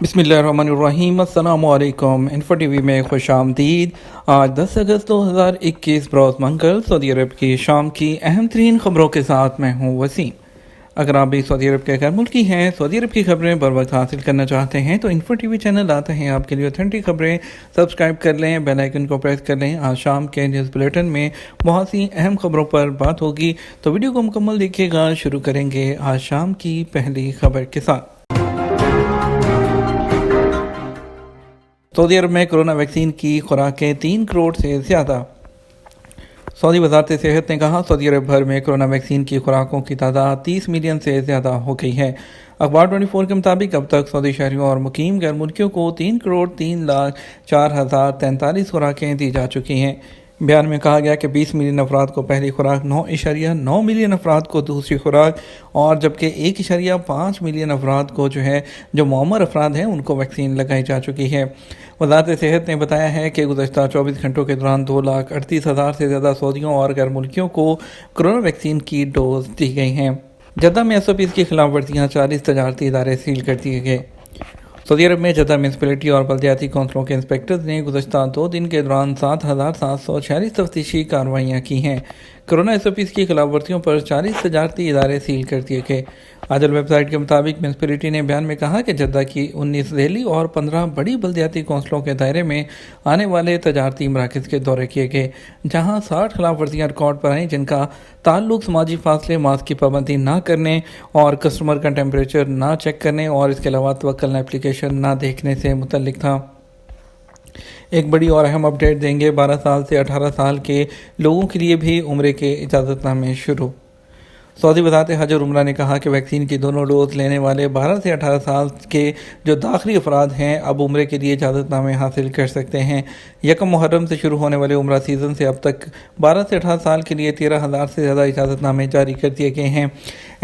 बिस्मिल्लाहिर्रहमानिर्रहीम। अस्सलाम वालेकुम। इन्फो टी वी में खुश आमदीद। आज 10 अगस्त 2021 बरोज़ मंगल सऊदी अरब की शाम की अहम तरीन ख़बरों के साथ मैं हूँ वसीम। अगर आप भी सऊदी अरब के गैर मुल्की हैं, सऊदी अरब की खबरें बर वक्त हासिल करना चाहते हैं तो इन्फो टी वी चैनल आते हैं आपके लिए ऑथेंटिक खबरें। सब्सक्राइब कर लें, बेल आइकन को प्रेस कर लें। आज शाम के न्यूज़ बुलेटिन में बहुत सी अहम खबरों पर बात होगी, तो वीडियो को मुकम्मल देखिएगा। शुरू करेंगे आज शाम की पहली खबर के साथ। सऊदी अरब में कोरोना वैक्सीन की खुराकें 3 करोड़ से ज़्यादा। सऊदी वज़ारत सेहत ने कहा, सऊदी अरब भर में कोरोना वैक्सीन की खुराकों की तादाद 30 मिलियन से ज़्यादा हो गई है। अखबार 24 के मुताबिक अब तक सऊदी शहरियों और मुकीम गैर मुल्कियों को 3 करोड़ 3 लाख 4,043 खुराकें दी जा चुकी हैं। बयान में कहा गया कि 20 मिलियन अफराद को पहली खुराक, 9.9 मिलियन अफराद को दूसरी खुराक और जबकि 1.5 मिलियन अफराद को जो मुअम्मर अफराद हैं उनको वैक्सीन लगाई जा चुकी है। वज़ारत सेहत ने बताया है कि गुज़श्ता 24 घंटों के दौरान 2,38,000 से ज़्यादा सऊदियों और गैर मुल्कियों को कोरोना वैक्सीन की डोज दी गई हैं। जद्दा में SOPs की खिलाफ वर्जियाँ, 40 तजारती इदारे सील कर दिए गए। सऊदी अरब में जद्दा म्यूनसिपैलिटी और बल्दियाती कौंसलों के इंस्पेक्टर्स ने गुज़श्ता 2 दिन के दौरान 7,746 तफ्तीशी कार्रवाइयाँ की हैं। कोरोना SOPs की खिलाफ वर्जियों पर 40 तजारती इदारे सील कर दिए गए। आजल वेबसाइट के मुताबिक म्यूनसिपैलिटी ने बयान में कहा कि जद्दा की 19 ज़ैली और 15 बड़ी बल्दियाती कौंसलों के दायरे में आने वाले तजारती मराकज़ के दौरे किए गए, जहाँ 60 खिलाफ वर्जियाँ रिकॉर्ड पर आईं, जिनका ताल्लुक समाजी फासले, मास्क की पाबंदी ना करने और कस्टमर का टेम्परेचर ना चेक करने और इसके अलावा तवक्कल एप्लीकेशन ना देखने से मुतल्लिक था। एक बड़ी और अहम अपडेट देंगे। 12 साल से 18 साल के लोगों के लिए भी उम्रे के इजाज़तनामे शुरू। सऊदी वज़ारत हज और उम्रा ने कहा कि वैक्सीन की दोनों डोज लेने वाले 12 से 18 साल के जो दाखिली अफराद हैं अब उम्रे के लिए इजाज़तनामे हासिल कर सकते हैं। 1 मुहर्रम से शुरू होने वाले उम्रा सीज़न से अब तक 12 से 18 साल के लिए 13,000 से ज़्यादा इजाज़तनामे जारी कर दिए गए हैं।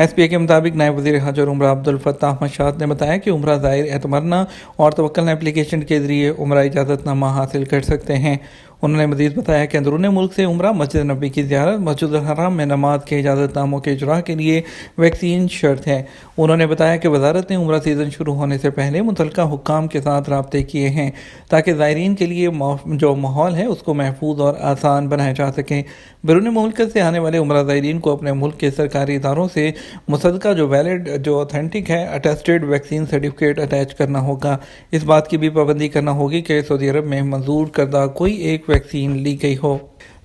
SPA के मुताबिक नायब वज़ीर हज और उम्रा अब्दुल फत्ताह अहमद शाद ने बताया कि उम्रा ज़ायर एतमरना और तवक्कल एप्लीकेशन के ज़रिए उम्रा इजाज़तनामा हासिल कर सकते हैं। उन्होंने मज़ीद बताया कि अंदरूनी मुल्क से उम्रा, मस्जिद नबी की ज़ियारत, मस्जिद हराम में नमाज के इजाज़तनामों के इजरा के लिए वैक्सीन शर्त है। उन्होंने बताया कि वज़ारत ने उम्रा सीज़न शुरू होने से पहले मुतल्लिका हुक्काम के साथ राब्ते किए हैं ताकि ज़ायरीन के लिए जो माहौल है उसको महफूज और आसान बनाया जा सके। बैरून मुल्क से आने वाले उम्रा ज़ायरीन को अपने मुल्क के सरकारी इदारों से मुसद्दका जो वैलिड, जो ऑथेंटिक है, अटेस्टेड वैक्सीन सर्टिफिकेट अटैच करना होगा। इस बात की भी पाबंदी करना होगी कि सऊदी अरब में मंजूर करदा कोई एक वैक्सीन ली गई हो।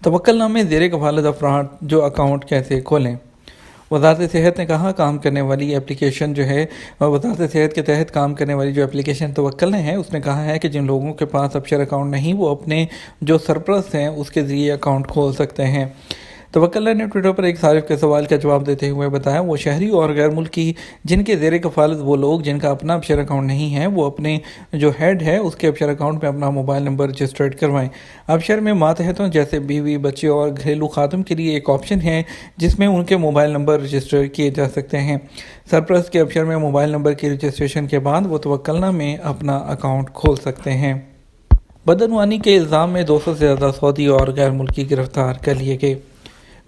तवक्कल नामे ज़ेर कफ़ालत अफराद जो अकाउंट कैसे खोलें। वज़ारत सेहत ने कहा, काम करने वाली एप्लीकेशन वज़ारत सेहत के तहत काम करने वाली जो एप्लीकेशन तवक्कल है उसने कहा है कि जिन लोगों के पास अबशर अकाउंट नहीं वो अपने जो सरपरस्त हैं उसके ज़रिए अकाउंट खोल सकते हैं। तवक्कल ने ट्विटर पर एक सारिफ के सवाल का जवाब देते हुए बताया, वो शहरी और गैर मुल्की जिनके ज़ेर कफ़ालत वो लोग जिनका अपना अबशर अकाउंट नहीं है वो अपने जो हेड है उसके अबशर अकाउंट में अपना मोबाइल नंबर रजिस्टर्ड करवाएं। अबशर में मातहतों जैसे बीवी, बच्चे और घरेलू खातम के लिए एक ऑप्शन है जिसमें उनके मोबाइल नंबर रजिस्टर किए जा सकते हैं। सरपरस्त के अबशर में मोबाइल नंबर की रजिस्ट्रेशन के बाद वो तवक्कलना में अपना अकाउंट खोल सकते हैं। बदअनवानी के इल्ज़ाम में 200 से ज़्यादा सऊदी और गैर मुल्की गिरफ्तार कर लिए गए।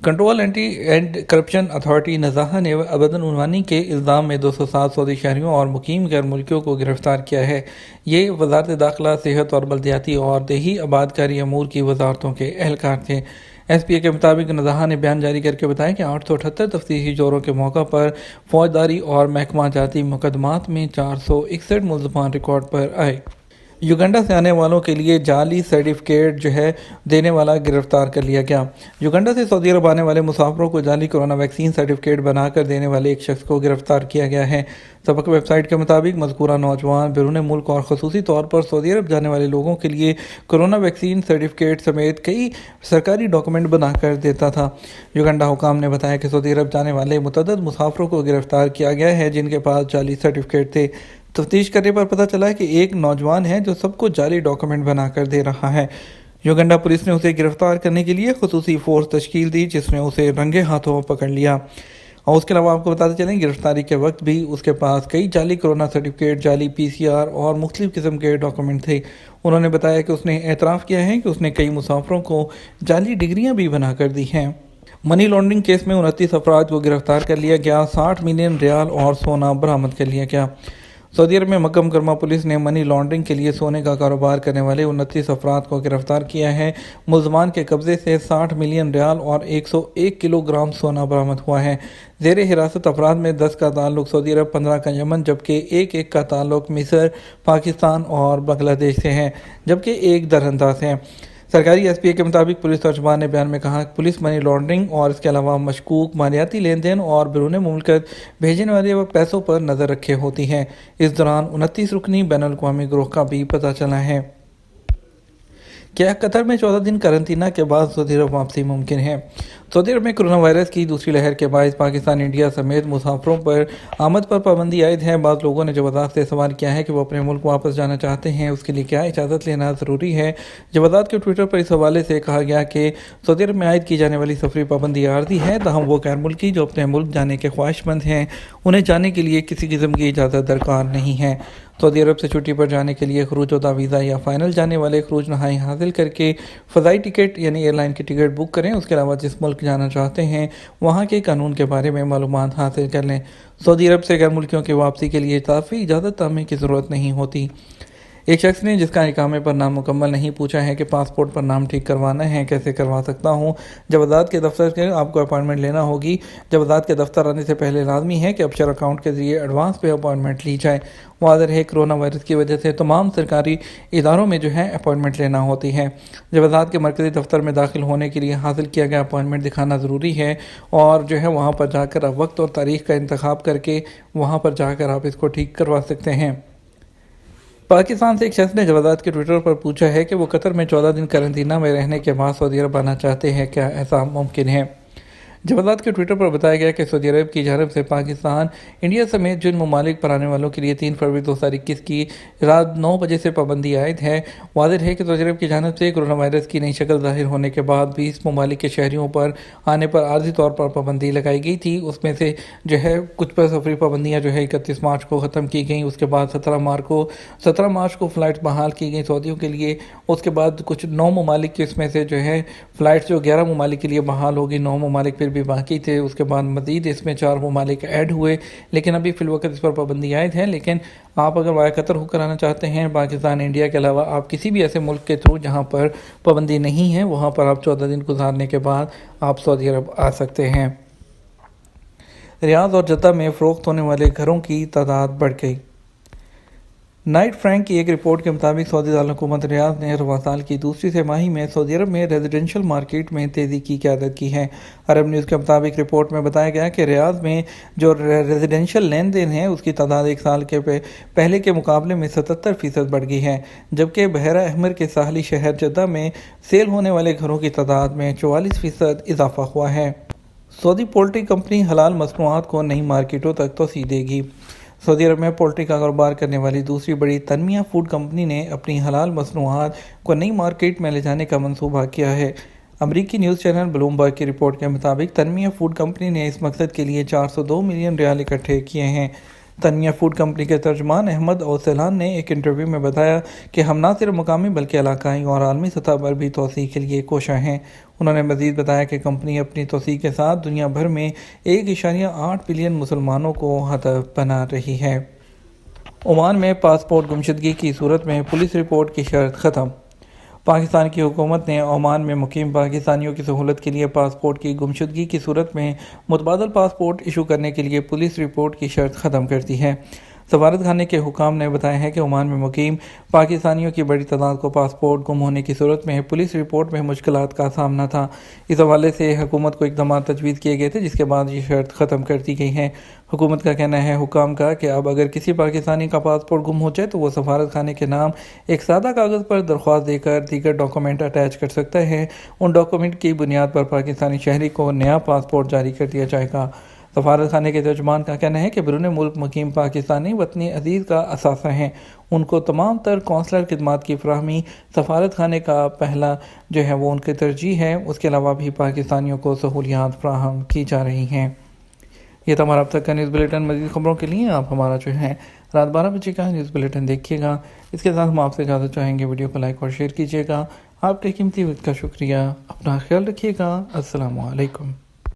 Control anti and corruption authority नज़ाहा ने बदअनवानी के इल्ज़ाम में 207 सऊदी शहरियों और मुकीम गैर मुल्कियों को गिरफ्तार किया है। ये वज़ारत दाखिला, सेहत और बल्दियाती और देही आबादकारी अमूर की वजारतों के एहलकार थे। SPA के मुताबिक नज़ाहा ने बयान जारी करके बताया कि 878 तफ्तीशी जोरों के मौका पर फौजदारी और महकमा जाती मुकदमात में 461 मुल्ज़मान रिकॉर्ड पर आए। युगांडा से आने वालों के लिए जाली सर्टिफिकेट देने वाला गिरफ्तार कर लिया गया। युगांडा से सऊदी अरब आने वाले मुसाफिरों को जाली कोरोना वैक्सीन सर्टिफिकेट बनाकर देने वाले एक शख्स को गिरफ्तार किया गया है। सबक वेबसाइट के मुताबिक मज़कूरा नौजवान बैरून मुल्क और ख़ुसूसी तौर पर सऊदी अरब जाने वाले लोगों के लिए कोरोना वैक्सीन सर्टिफिकेट समेत कई सरकारी डॉक्यूमेंट बनाकर देता था। युगांडा हुकाम ने बताया कि सऊदी अरब जाने वाले मुतअद्दिद मुसाफिरों को गिरफ्तार किया गया है जिनके पास जाली सर्टिफिकेट थे। तफ्तीश करने पर पता चला कि एक नौजवान है जो सबको जाली डॉक्यूमेंट बनाकर दे रहा है। युगांडा पुलिस ने उसे गिरफ्तार करने के लिए खुसूसी फोर्स तश्कील दी जिसने उसे रंगे हाथों पकड़ लिया। और उसके अलावा आपको बताते चलें, गिरफ्तारी के वक्त भी उसके पास कई जाली कोरोना सर्टिफिकेट, जाली PCR और मुख्तलिफ किस्म के डॉक्यूमेंट थे। उन्होंने बताया कि उसने एतराफ़ किया है कि उसने कई मुसाफिरों को जाली डिग्रियाँ भी बनाकर दी हैं। मनी लॉन्ड्रिंग केस में 29 अफराद को गिरफ्तार कर लिया गया। 60 मिलियन रियाल और सोना बरामद कर लिया गया। سعودی عرب میں مکہ مکرمہ پولیس نے منی لانڈرنگ کے لیے سونے کا کاروبار کرنے والے 29 افراد کو گرفتار کیا ہے۔ ملزمان کے قبضے سے 60 ملین ریال اور 101 کلو گرام سونا برآمد ہوا ہے۔ زیر حراست افراد میں 10 کا تعلق سعودی عرب، 15 کا یمن، جبکہ ایک کا تعلق مصر، پاکستان اور بنگلہ دیش سے ہے، جبکہ ایک درانداز ہے۔ سرکاری ایس پی اے کے مطابق پولیس ترجمان نے بیان میں کہا کہ پولیس منی لانڈرنگ اور اس کے علاوہ مشکوک مالیاتی لین دین اور بیرون مملکت بھیجنے والے پیسوں پر نظر رکھے ہوتی ہے۔ اس دوران 29 رکنی بین الاقوامی گروہ کا بھی پتہ چلا ہے۔ کیا قطر میں 14 دن قرنطینہ کے بعد سعودی عرب واپسی ممکن ہے؟ سعودی عرب میں کرونا وائرس کی دوسری لہر کے باعث پاکستان، انڈیا سمیت مسافروں پر آمد پر پابندی عائد ہے۔ بعض لوگوں نے جوادات سے سوال کیا ہے کہ وہ اپنے ملک واپس جانا چاہتے ہیں، اس کے لیے کیا اجازت لینا ضروری ہے؟ جوادات کے ٹویٹر پر اس حوالے سے کہا گیا کہ سعودی عرب میں عائد کی جانے والی سفری پابندی عارضی ہے، تاہم وہ غیر ملکی جو اپنے ملک جانے کے خواہش مند ہیں انہیں جانے کے لیے کسی قسم کی اجازت درکار نہیں ہے۔ سعودی عرب سے چھٹی پر جانے کے لیے خروج ہوتا ویزا یا فائنل جانے والے خروج نہائی حاصل کر کے فضائی ٹکٹ یعنی ایئر لائن کی ٹکٹ بک کریں۔ اس کے علاوہ جس ملک جانا چاہتے ہیں وہاں کے قانون کے بارے میں معلومات حاصل کر لیں۔ سعودی عرب سے غیر ملکیوں کی واپسی کے لیے اضافی اجازت نامے کی ضرورت نہیں ہوتی۔ ایک شخص نے جس کا اقامے پر نام مکمل نہیں پوچھا ہے کہ پاسپورٹ پر نام ٹھیک کروانا ہے، کیسے کروا سکتا ہوں؟ جوادات کے دفتر سے آپ کو اپائنٹمنٹ لینا ہوگی۔ جوادات کے دفتر آنے سے پہلے لازمی ہے کہ ابشر اکاؤنٹ کے ذریعے ایڈوانس پہ اپائنٹمنٹ لی جائے۔ واضح ہے کرونا وائرس کی وجہ سے تمام سرکاری اداروں میں اپائنٹمنٹ لینا ہوتی ہے۔ جوادات کے مرکزی دفتر میں داخل ہونے کے لیے حاصل کیا گیا اپائنٹمنٹ دکھانا ضروری ہے اور وہاں پر جا کر آپ وقت اور تاریخ کا انتخاب کر کے وہاں پر جا کر آپ اس کو ٹھیک کروا سکتے ہیں۔ پاکستان سے ایک شخص نے جوادات کے ٹویٹر پر پوچھا ہے کہ وہ قطر میں 14 دن قرنطینہ میں رہنے کے بعد سعودی عرب آنا چاہتے ہیں، کیا ایسا ممکن ہے؟ جوادات کے ٹویٹر پر بتایا گیا کہ سعودی عرب کی جانب سے پاکستان، انڈیا سمیت جن ممالک پر آنے والوں کے لیے 3 فروری 2021 کی رات 9 بجے سے پابندی عائد ہے۔ واضح ہے کہ سعودی عرب کی جانب سے کرونا وائرس کی نئی شکل ظاہر ہونے کے بعد 20 ممالک کے شہریوں پر آنے پر عارضی طور پر پابندی لگائی گئی تھی۔ اس میں سے کچھ پر سفری پابندیاں 31 مارچ کو ختم کی گئیں۔ اس کے بعد 17 مارچ کو فلائٹ بحال کی گئی سعودیوں کے لیے۔ اس کے بعد کچھ 9 ممالک کے اس میں سے فلائٹس 11 ممالک کے لیے بحال ہوگی، 9 ممالک پھر بھی باقی تھے۔ اس کے بعد مزید اس میں 4 ممالک ایڈ ہوئے، لیکن ابھی فی الوقت اس پر پابندی عائد ہے۔ لیکن آپ اگر وایا قطر ہو کر آنا چاہتے ہیں، پاکستان، انڈیا کے علاوہ آپ کسی بھی ایسے ملک کے تھرو جہاں پر پابندی نہیں ہے، وہاں پر آپ 14 دن گزارنے کے بعد آپ سعودی عرب آ سکتے ہیں۔ ریاض اور جدہ میں فروخت ہونے والے گھروں کی تعداد بڑھ گئی۔ نائٹ فرینک کی ایک رپورٹ کے مطابق سعودی دارالحکومت ریاض نے رواں سال کی دوسری سہ ماہی میں سعودی عرب میں ریزیڈنشل مارکیٹ میں تیزی کی قیادت کی ہے۔ عرب نیوز کے مطابق رپورٹ میں بتایا گیا کہ ریاض میں جو ریزیڈنشل لین دین ہے اس کی تعداد ایک سال کے پہلے کے مقابلے میں 77% بڑھ گئی ہے، جبکہ بحیرہ احمر کے ساحلی شہر جدہ میں سیل ہونے والے گھروں کی تعداد میں 44% اضافہ ہوا ہے۔ سعودی پولٹری کمپنی حلال مصنوعات کو نئی مارکیٹوں تک توسیع دے گی۔ سعودی عرب میں پولٹری کا کاروبار کرنے والی دوسری بڑی تنمیہ فوڈ کمپنی نے اپنی حلال مصنوعات کو نئی مارکیٹ میں لے جانے کا منصوبہ کیا ہے۔ امریکی نیوز چینل بلومبرگ کی رپورٹ کے مطابق تنمیہ فوڈ کمپنی نے اس مقصد کے لیے 402 ملین ریال اکٹھے کیے ہیں۔ تنمیہ فوڈ کمپنی کے ترجمان احمد اوسیلان نے ایک انٹرویو میں بتایا کہ ہم نہ صرف مقامی بلکہ علاقائی اور عالمی سطح پر بھی توسیع کے لیے کوشاں ہیں۔ انہوں نے مزید بتایا کہ کمپنی اپنی توسیع کے ساتھ دنیا بھر میں 1.8 بلین مسلمانوں کو ہدف بنا رہی ہے۔ عمان میں پاسپورٹ گمشدگی کی صورت میں پولیس رپورٹ کی شرط ختم۔ پاکستان کی حکومت نے عمان میں مقیم پاکستانیوں کی سہولت کے لیے پاسپورٹ کی گمشدگی کی صورت میں متبادل پاسپورٹ ایشو کرنے کے لیے پولیس رپورٹ کی شرط ختم کر دی ہے۔ سفارت خانے کے حکام نے بتایا ہے کہ عمان میں مقیم پاکستانیوں کی بڑی تعداد کو پاسپورٹ گم ہونے کی صورت میں پولیس رپورٹ میں مشکلات کا سامنا تھا۔ اس حوالے سے حکومت کو اقدامات تجویز کیے گئے تھے، جس کے بعد یہ شرط ختم کر دی گئی ہے۔ حکومت کا کہنا ہے حکام کا کہ اب اگر کسی پاکستانی کا پاسپورٹ گم ہو جائے تو وہ سفارت خانے کے نام ایک سادہ کاغذ پر درخواست دے کر دیگر ڈاکومنٹ اٹیچ کر سکتا ہے۔ ان ڈاکومنٹ کی بنیاد پر پاکستانی شہری کو نیا پاسپورٹ جاری کر دیا جائے گا۔ سفارت خانے کے ترجمان کا کہنا ہے کہ بیرون ملک مقیم پاکستانی وطنی عزیز کا اثاثہ ہیں۔ ان کو تمام تر کونسلر خدمات کی فراہمی سفارت خانے کا پہلا وہ ان کی ترجیح ہے۔ اس کے علاوہ بھی پاکستانیوں کو سہولیات فراہم کی جا رہی ہیں۔ یہ تھا ہمارا اب تک کا نیوز بلیٹن۔ مزید خبروں کے لیے آپ ہمارا رات 12 بجے کا نیوز بلیٹن دیکھیے گا۔ اس کے ساتھ ہم آپ سے اجازت چاہیں گے، ویڈیو کو لائک اور شیئر کیجیے گا۔ آپ کے قیمتی وقت کا شکریہ۔ اپنا خیال رکھیے گا۔ السلام علیکم۔